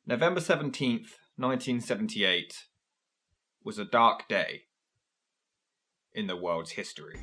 November 17th, 1978 was a dark day in the world's history.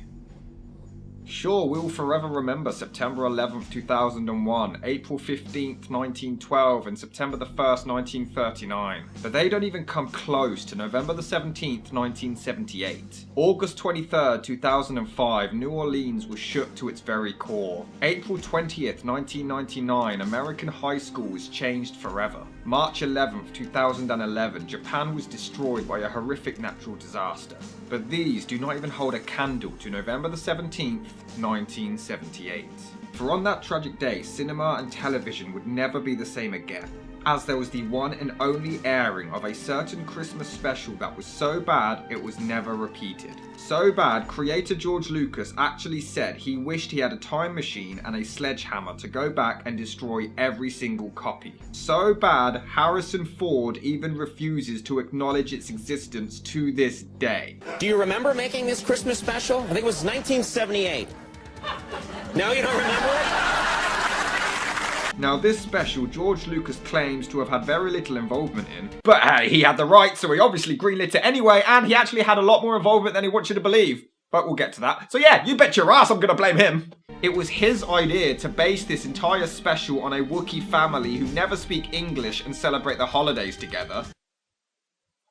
Sure, we'll forever remember September 11th, 2001, April 15th, 1912, and September the 1st, 1939. But they don't even come close to November the 17th, 1978. August 23rd, 2005, New Orleans was shook to its very core. April 20th, 1999, American high school was changed forever. March 11th, 2011, Japan was destroyed by a horrific natural disaster. But these do not even hold a candle to November the 17th, 1978. For on that tragic day, cinema and television would never be the same again, as there was the one and only airing of a certain Christmas special that was so bad it was never repeated. So bad, creator George Lucas actually said he wished he had a time machine and a sledgehammer to go back and destroy every single copy. So bad, Harrison Ford even refuses to acknowledge its existence to this day. Do you remember making this Christmas special? I think it was 1978. No, you don't remember it? Now this special, George Lucas claims to have had very little involvement in, but hey, he had the rights, so he obviously greenlit it anyway, and he actually had a lot more involvement than he wants you to believe. But we'll get to that. So yeah, you bet your ass I'm gonna blame him. It was his idea to base this entire special on a Wookie family who never speak English and celebrate the holidays together.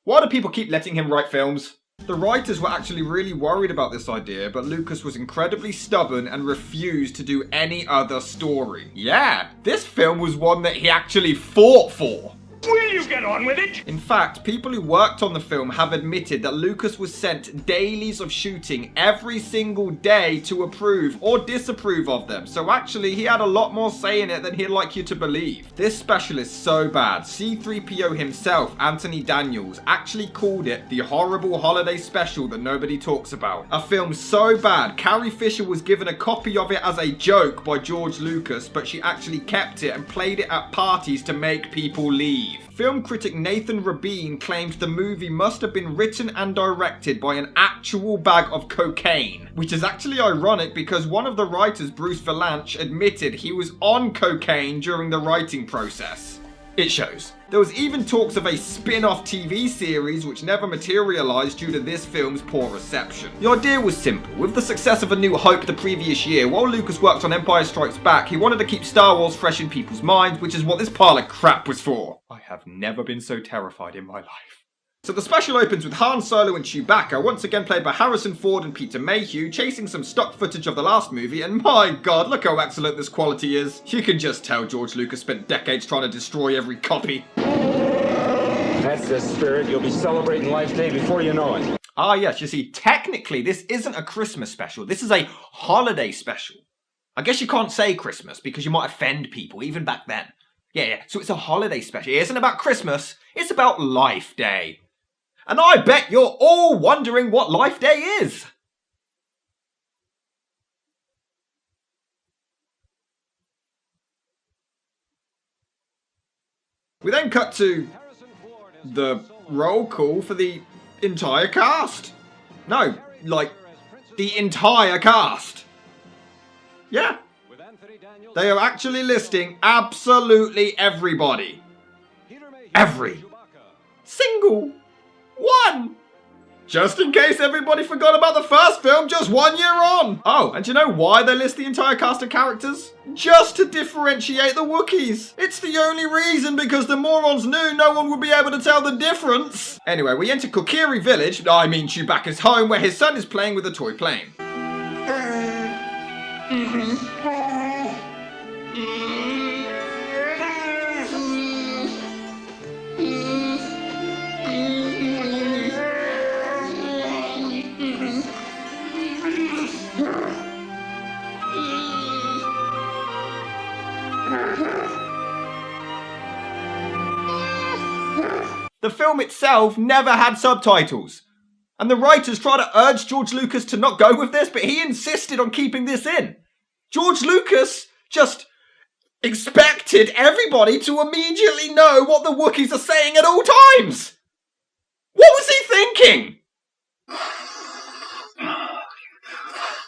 Why do people keep letting him write films? The writers were actually really worried about this idea, but Lucas was incredibly stubborn and refused to do any other story. Yeah, this film was one that he actually fought for. Will you get on with it? In fact, people who worked on the film have admitted that Lucas was sent dailies of shooting every single day to approve or disapprove of them. So actually, he had a lot more say in it than he'd like you to believe. This special is so bad, C-3PO himself, Anthony Daniels, actually called it the horrible holiday special that nobody talks about. A film so bad, Carrie Fisher was given a copy of it as a joke by George Lucas, but she actually kept it and played it at parties to make people leave. Film critic Nathan Rabin claimed the movie must have been written and directed by an actual bag of cocaine, which is actually ironic because one of the writers, Bruce Vilanch, admitted he was on cocaine during the writing process. It shows. There was even talks of a spin-off TV series which never materialised due to this film's poor reception. The idea was simple. With the success of A New Hope the previous year, while Lucas worked on Empire Strikes Back, he wanted to keep Star Wars fresh in people's minds, which is what this pile of crap was for. I have never been so terrified in my life. So the special opens with Han Solo and Chewbacca, once again played by Harrison Ford and Peter Mayhew, chasing some stock footage of the last movie, and my god, look how excellent this quality is. You can just tell George Lucas spent decades trying to destroy every copy. That's the spirit. You'll be celebrating Life Day before you know it. Ah yes, you see, technically this isn't a Christmas special, this is a holiday special. I guess you can't say Christmas because you might offend people, even back then. Yeah, so it's a holiday special. It isn't about Christmas, it's about Life Day. And I bet you're all wondering what Life Day is. We then cut to the roll call for the entire cast. No, like, the entire cast. Yeah. They are actually listing absolutely everybody. Every single one! Just in case everybody forgot about the first film just 1 year on! Oh, and do you know why they list the entire cast of characters? Just to differentiate the Wookiees! It's the only reason, because the morons knew no one would be able to tell the difference! Anyway, we enter Kokiri Village, I mean Chewbacca's home, where his son is playing with a toy plane. The film itself never had subtitles. And the writers tried to urge George Lucas to not go with this, but he insisted on keeping this in. George Lucas just expected everybody to immediately know what the Wookiees are saying at all times. What was he thinking?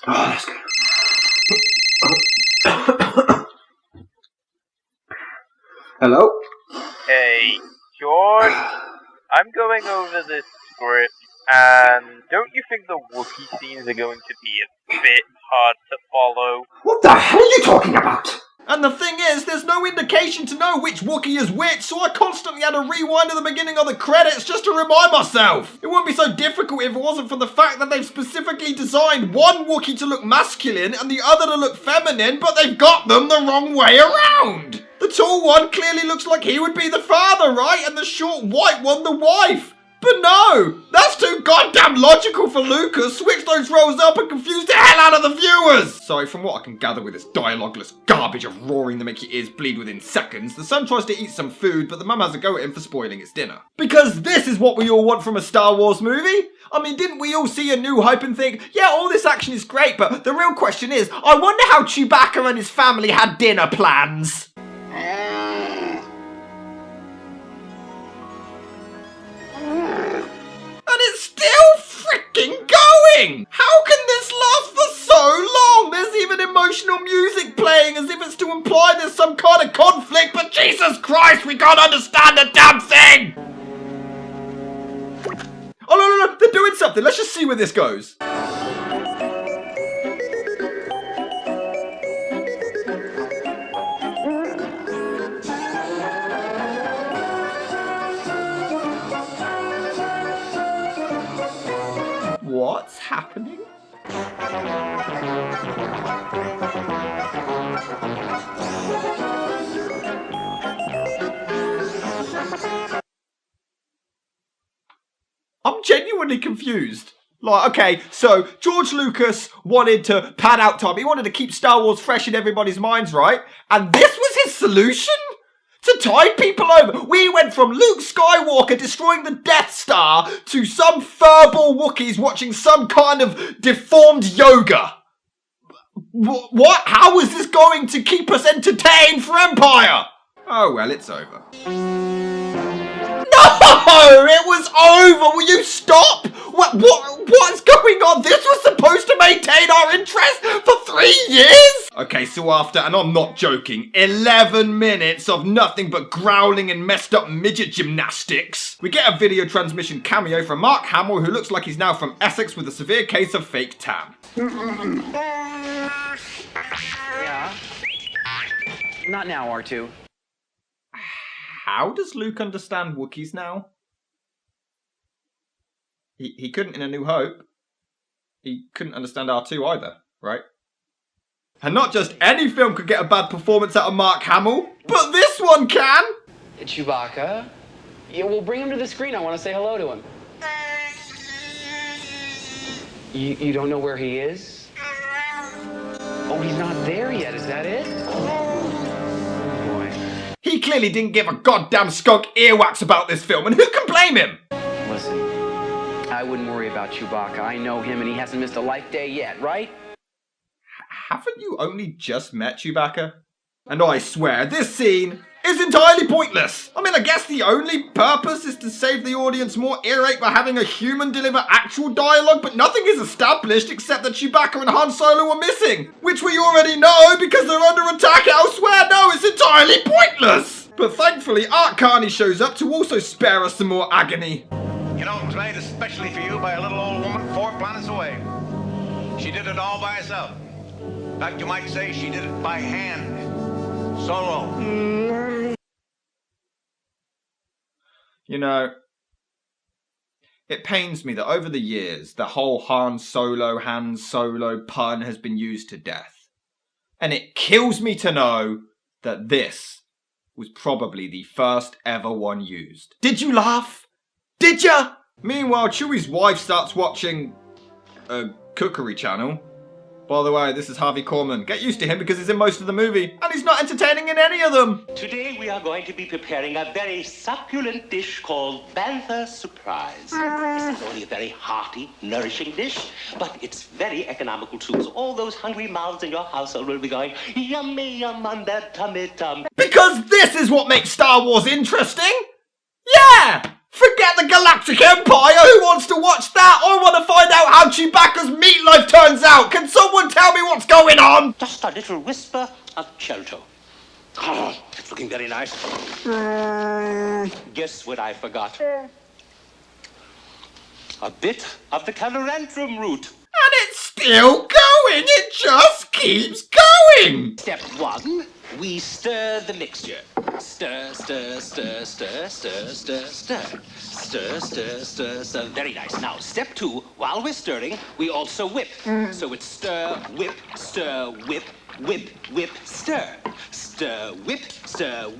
Oh, that's good. Hello? Hey, George, I'm going over this script, and don't you think the Wookiee scenes are going to be a bit hard to follow? What the hell are you talking about? And the thing is, there's no indication to know which Wookiee is which, so I constantly had to rewind to the beginning of the credits just to remind myself. It wouldn't be so difficult if it wasn't for the fact that they've specifically designed one Wookiee to look masculine and the other to look feminine, but they've got them the wrong way around. The tall one clearly looks like he would be the father, right? And the short white one the wife. But no, that's too goddamn logical for Lucas. Switch those roles up and confuse the hell out of the viewers. So from what I can gather with this dialogueless garbage of roaring that make your ears bleed within seconds, the son tries to eat some food, but the mum has a go at him for spoiling its dinner. Because this is what we all want from a Star Wars movie. I mean, didn't we all see A New Hope and think, yeah, all this action is great, but the real question is, I wonder how Chewbacca and his family had dinner plans. And it's still freaking going! How can this last for so long? There's even emotional music playing as if it's to imply there's some kind of conflict, but Jesus Christ, we can't understand a damn thing! Oh, no, they're doing something. Let's just see where this goes. What's happening? I'm genuinely confused. Like, okay, so George Lucas wanted to pad out time. He wanted to keep Star Wars fresh in everybody's minds, right? And this was his solution? To tide people over. We went from Luke Skywalker destroying the Death Star to some furball Wookiees watching some kind of deformed yoga. What? How is this going to keep us entertained for Empire? Oh, well, it's over. No! It was over! Will you stop? What's going on? This was supposed to maintain our interest for 3 years? Okay, so after, and I'm not joking, 11 minutes of nothing but growling and messed up midget gymnastics, we get a video transmission cameo from Mark Hamill, who looks like he's now from Essex with a severe case of fake tan. Yeah? Not now, R2. How does Luke understand Wookiees now? He couldn't in A New Hope. He couldn't understand R2 either, right? And not just any film could get a bad performance out of Mark Hamill, but this one can! Chewbacca? Yeah, we'll bring him to the screen. I want to say hello to him. You don't know where he is? Oh, he's not there yet. Is that it? Boy. He clearly didn't give a goddamn skunk earwax about this film, and who can blame him? Listen, I wouldn't worry about Chewbacca. I know him, and he hasn't missed a life day yet, right? Haven't you only just met Chewbacca? And I swear, this scene is entirely pointless. I mean, I guess the only purpose is to save the audience more earache by having a human deliver actual dialogue, but nothing is established except that Chewbacca and Han Solo are missing, which we already know because they're under attack elsewhere. No, it's entirely pointless. But thankfully, Art Carney shows up to also spare us some more agony. You know, it was made especially for you by a little old woman 4 planets away. She did it all by herself. In fact, you might say she did it by hand. Solo. You know, it pains me that over the years, the whole Han Solo pun has been used to death. And it kills me to know that this was probably the first ever one used. Did you laugh? Did ya? Meanwhile, Chewie's wife starts watching a cookery channel. By the way, this is Harvey Korman. Get used to him because he's in most of the movie. And he's not entertaining in any of them. Today we are going to be preparing a very succulent dish called Bantha Surprise. This is only a very hearty, nourishing dish, but it's very economical too. So all those hungry mouths in your household will be going, yummy, yum on that tummy tum. Because this is what makes Star Wars interesting. Yeah! Forget the Galactic Empire! Who wants to watch that? I want to find out how Chewbacca's meatloaf turns out! Can someone tell me what's going on? Just a little whisper of Chelto. Oh, it's looking very nice. Guess what I forgot? A bit of the calorantrum root. And it's still going. It just keeps going. Step 1, we stir the mixture. Stir, stir, stir, stir, stir, stir, stir. Stir, stir, stir, stir. Very nice. Now, step 2, while we're stirring, we also whip. So it's stir, whip, whip, whip, stir. Stir, whip,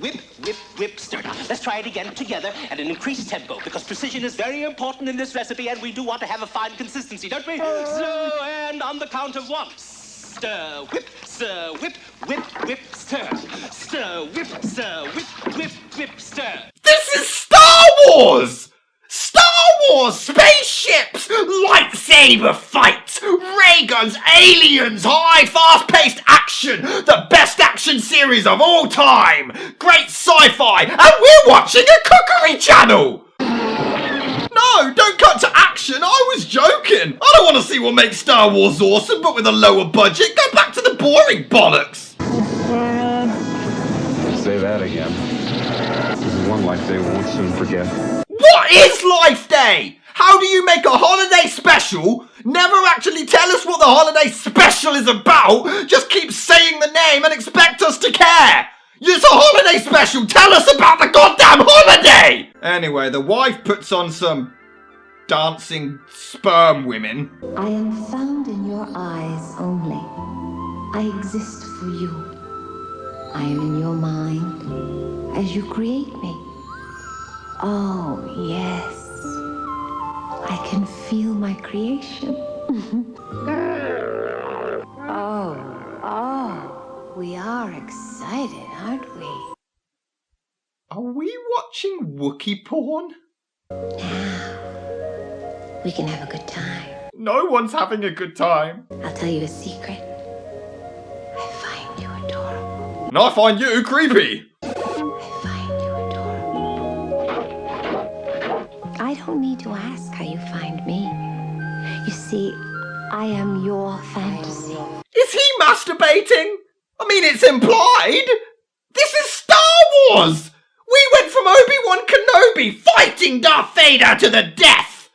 whip, whip, stir. Now, let's try it again together at an increased tempo, because precision is very important in this recipe, and we do want to have a fine consistency, don't we? So, and on the count of 1. Stir, whip, whip, whip, stir. Stir, whip, whip, whip, stir. This is Star Wars! Star Wars! Spaceships! Lightsaber fights! Ray guns! Aliens! High, fast-paced action! The best action series of all time! Great sci-fi! And we're watching a cookery channel! No, don't cut to action! I was joking! I don't want to see what makes Star Wars awesome, but with a lower budget. Go back to the boring bollocks! Say that again. This is one life they won't soon forget. What is Life Day? How do you make a holiday special, never actually tell us what the holiday special is about, just keep saying the name and expect us to care? It's a holiday special, tell us about the goddamn holiday! Anyway, the wife puts on some dancing sperm women. I am found in your eyes only. I exist for you. I am in your mind as you create me. Oh, yes. I can feel my creation. Oh, we are excited, aren't we? Are we watching Wookie porn? Now, we can have a good time. No one's having a good time. I'll tell you a secret. I find you adorable. And I find you creepy. I don't need to ask how you find me. You see, I am your fantasy. Is he masturbating? I mean, it's implied. This is Star Wars. We went from Obi-Wan Kenobi fighting Darth Vader to the death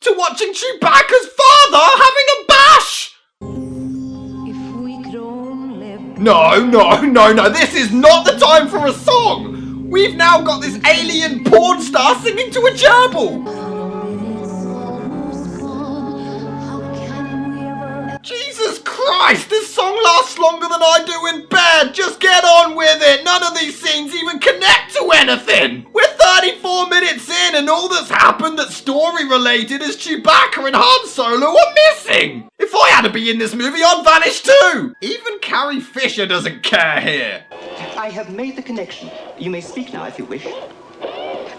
to watching Chewbacca's father having a bash. If we could only... No. This is not the time for a song. We've now got this alien porn star singing to a gerbil! Jesus Christ, this song lasts longer than I do in bed! Just get on with it! None of these scenes even connect to anything! We're 34 minutes in and all that's happened that's story related is Chewbacca and Han Solo are missing! If I had to be in this movie, I'd vanish too! Even Carrie Fisher doesn't care here! I have made the connection. You may speak now if you wish.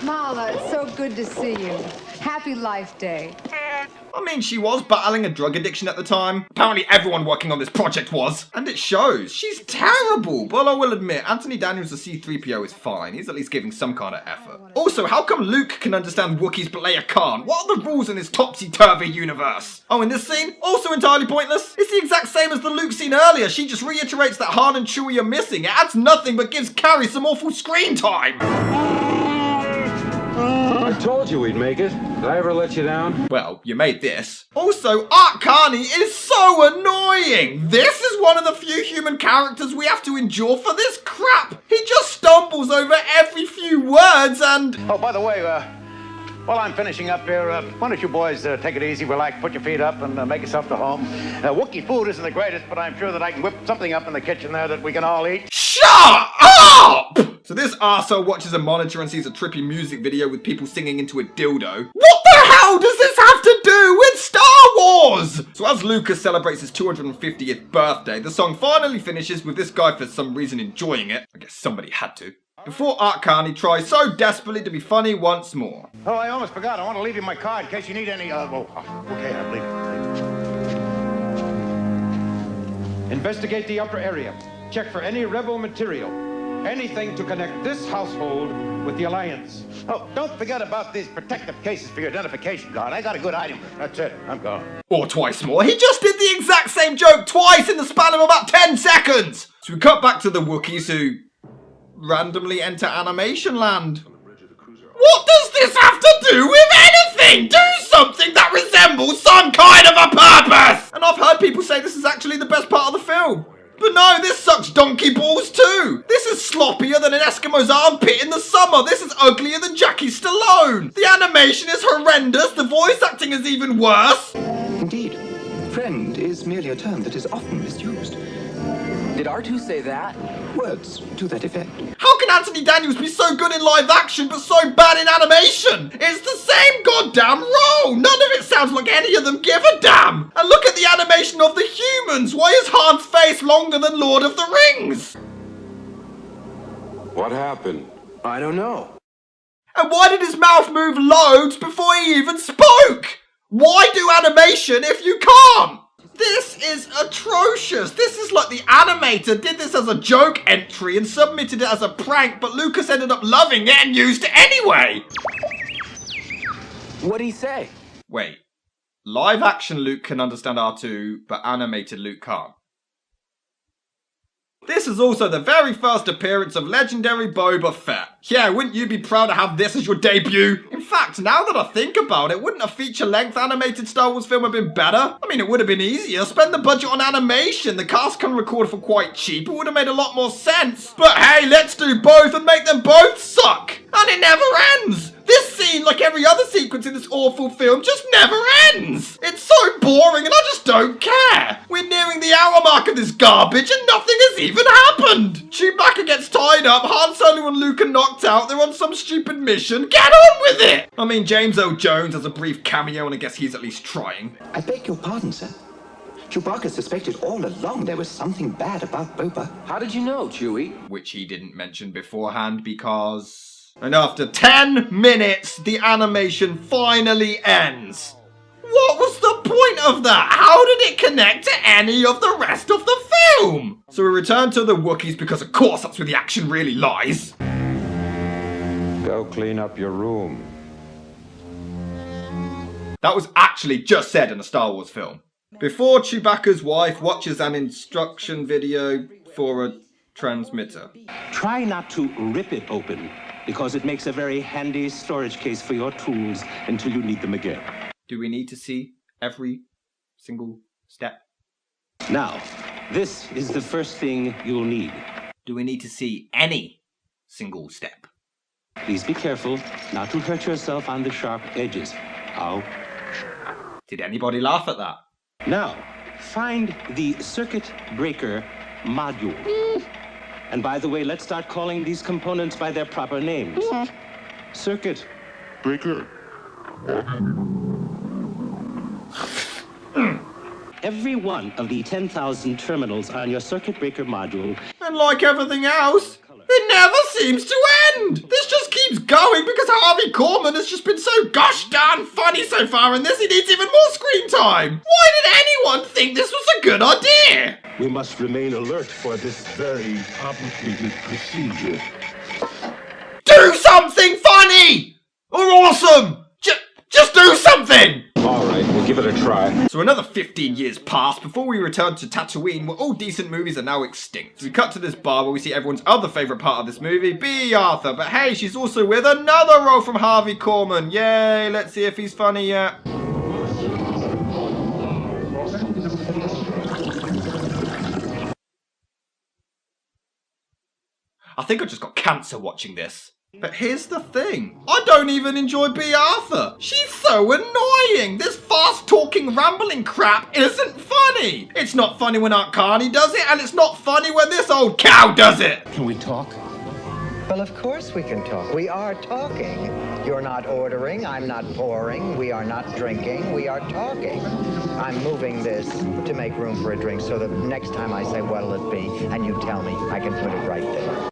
Mala, it's so good to see you. Happy Life Day. I mean, she was battling a drug addiction at the time. Apparently everyone working on this project was. And it shows. She's terrible. But I will admit, Anthony Daniels as C-3PO is fine. He's at least giving some kind of effort. Also, how come Luke can understand Wookiees but Leia can't? What are the rules in this topsy-turvy universe? Oh, and this scene? Also entirely pointless. It's the exact same as the Luke scene earlier. She just reiterates that Han and Chewie are missing. It adds nothing but gives Carrie some awful screen time. I told you we'd make it. Did I ever let you down? Well, you made this. Also, Art Carney is so annoying! This is one of the few human characters we have to endure for this crap! He just stumbles over every few words and... Oh, by the way, while I'm finishing up here, why don't you boys take it easy, relax, put your feet up, and make yourself to home. Wookie food isn't the greatest, but I'm sure that I can whip something up in the kitchen there that we can all eat. Shut up! So this arsehole watches a monitor and sees a trippy music video with people singing into a dildo. What the hell does this have to do with Star Wars? So as Lucas celebrates his 250th birthday, the song finally finishes with this guy for some reason enjoying it. I guess somebody had to. Before Art Carney tries so desperately to be funny once more. Oh, I almost forgot. I want to leave you my card in case you need any, okay, I believe it. Investigate the upper area. Check for any rebel material. Anything to connect this household with the Alliance. Oh, don't forget about these protective cases for your identification card. I got a good item. That's it. I'm gone. Or twice more. He just did the exact same joke twice in the span of about 10 seconds. So we cut back to the Wookiees who randomly enter animation land. What does this have to do with anything? Do something that resembles some kind of a purpose! And I've heard people say this is actually the best part of the film. But no, this sucks donkey balls too. This is sloppier than an Eskimo's armpit in the summer. This is uglier than Jackie Stallone. The animation is horrendous. The voice acting is even worse. Indeed. Friend is merely a term that is often misused. Did R2 say that? Words to that effect. How can Anthony Daniels be so good in live action but so bad in animation? It's the same goddamn role. None of it sounds like any of them give a damn. And look at the animation of the humans. Why is Han's face longer than Lord of the Rings? What happened? I don't know. And why did his mouth move loads before he even spoke? Why do animation if you can't? This is atrocious. This is like the animator did this as a joke entry and submitted it as a prank, but Lucas ended up loving it and used it anyway. What'd he say? Wait, live action Luke can understand R2, but animated Luke can't. This is also the very first appearance of legendary Boba Fett. Yeah, wouldn't you be proud to have this as your debut? In fact, now that I think about it, wouldn't a feature-length animated Star Wars film have been better? I mean, it would have been easier. Spend the budget on animation. The cast can record for quite cheap. It would have made a lot more sense. But hey, let's do both and make them both suck. And it never ends. This scene, like every other sequence in this awful film, just never ends. It's so boring and I just don't care. We're nearing the hour mark of this garbage and nothing has even happened. Chewbacca gets tied up, Han Solo and Luke are knocked out, they're on some stupid mission. Get on with it! I mean, James Earl Jones has a brief cameo and I guess he's at least trying. I beg your pardon, sir. Chewbacca suspected all along there was something bad about Boba. How did you know, Chewie? Which he didn't mention beforehand because... And after 10 minutes, the animation finally ends. What was the point of that? How did it connect to any of the rest of the film? So we return to the Wookiees because of course that's where the action really lies. Go clean up your room. That was actually just said in a Star Wars film. Before Chewbacca's wife watches an instruction video for a transmitter. Try not to rip it open, because it makes a very handy storage case for your tools until you need them again. Do we need to see every single step? Now, this is the first thing you'll need. Do we need to see any single step? Please be careful not to hurt yourself on the sharp edges. Ow. Did anybody laugh at that? Now, find the circuit breaker module. And by the way, let's start calling these components by their proper names. Circuit breaker. Every one of the 10,000 terminals on your circuit breaker module. And like everything else, it never seems to end. This just keeps going because Harvey Korman has just been so gosh darn funny so far in this, he needs even more screen time. Why did anyone think this was a good idea? We must remain alert for this very complicated procedure. Do something funny! Or awesome! Just do something! Alright, we'll give it a try. So another 15 years pass before we return to Tatooine, where all decent movies are now extinct. We cut to this bar where we see everyone's other favourite part of this movie, B. Arthur. But hey, she's also with another role from Harvey Korman. Yay, let's see if he's funny yet. I think I just got cancer watching this. But here's the thing, I don't even enjoy B. Arthur. She's so annoying. This fast-talking, rambling crap isn't funny. It's not funny when Aunt Carney does it, and it's not funny when this old cow does it. Can we talk? Well, of course we can talk. We are talking. You're not ordering, I'm not pouring, we are not drinking, we are talking. I'm moving this to make room for a drink so that next time I say what'll it be, and you tell me, I can put it right there.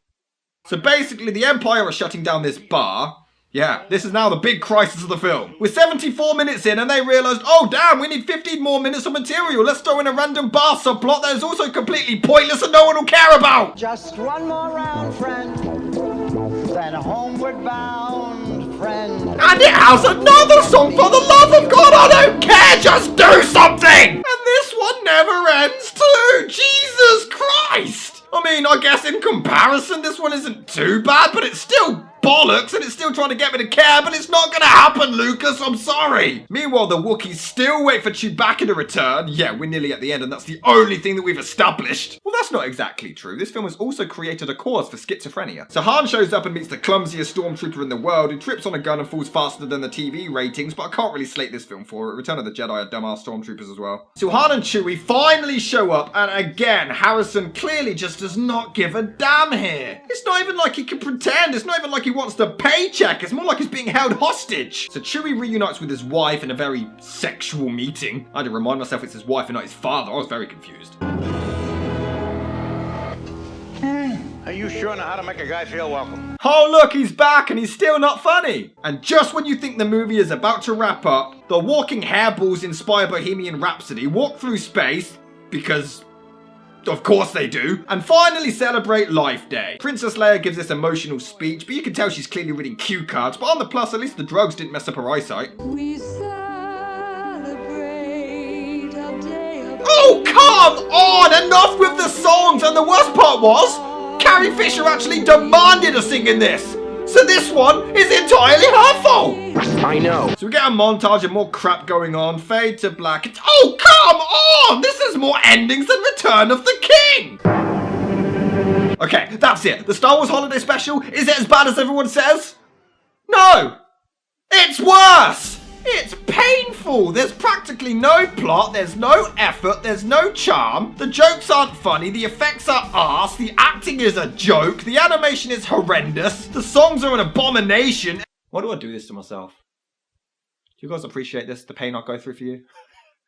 So basically, the Empire are shutting down this bar. Yeah, this is now the big crisis of the film. We're 74 minutes in and they realised, oh damn, we need 15 more minutes of material. Let's throw in a random bar subplot that is also completely pointless and no one will care about. Just one more round, friend. Then homeward bound, friend. And it has another song, for the love of God, I don't care, just do something! And this one never ends too, Jesus Christ! I mean, I guess in comparison, this one isn't too bad, but it's still bollocks, and it's still trying to get me to care, but it's not gonna happen, Lucas, I'm sorry. Meanwhile, the Wookiees still wait for Chewbacca to return. Yeah, we're nearly at the end, and that's the only thing that we've established. Well, that's not exactly true. This film has also created a cause for schizophrenia. So Han shows up and meets the clumsiest stormtrooper in the world, who trips on a gun and falls faster than the TV ratings, but I can't really slate this film for it. Return of the Jedi had dumbass stormtroopers as well. So Han and Chewie finally show up, and again, Harrison clearly just does not give a damn here. It's not even like he can pretend. It's not even like he wants the paycheck. It's more like he's being held hostage. So Chewie reunites with his wife in a very sexual meeting. I had to remind myself it's his wife and not his father. I was very confused. You sure know how to make a guy feel welcome. Oh look, he's back and he's still not funny. And just when you think the movie is about to wrap up, the walking hairballs inspired Bohemian Rhapsody walk through space, because of course they do, and finally celebrate Life Day. Princess Leia gives this emotional speech, but you can tell she's clearly reading cue cards, but on the plus, at least the drugs didn't mess up her eyesight. We celebrate a day of... Oh, come on! Enough with the songs! And the worst part was, Carrie Fisher actually demanded a sing in this! So this one is entirely her fault! I know. So we get a montage of more crap going on, fade to black. Oh, come on! This is more endings than Return of the King! Okay, that's it. The Star Wars Holiday Special, is it as bad as everyone says? No! It's worse! It's painful! There's practically no plot, there's no effort, there's no charm, the jokes aren't funny, the effects are arse, the acting is a joke, the animation is horrendous, the songs are an abomination. Why do I do this to myself? Do you guys appreciate this, the pain I go through for you?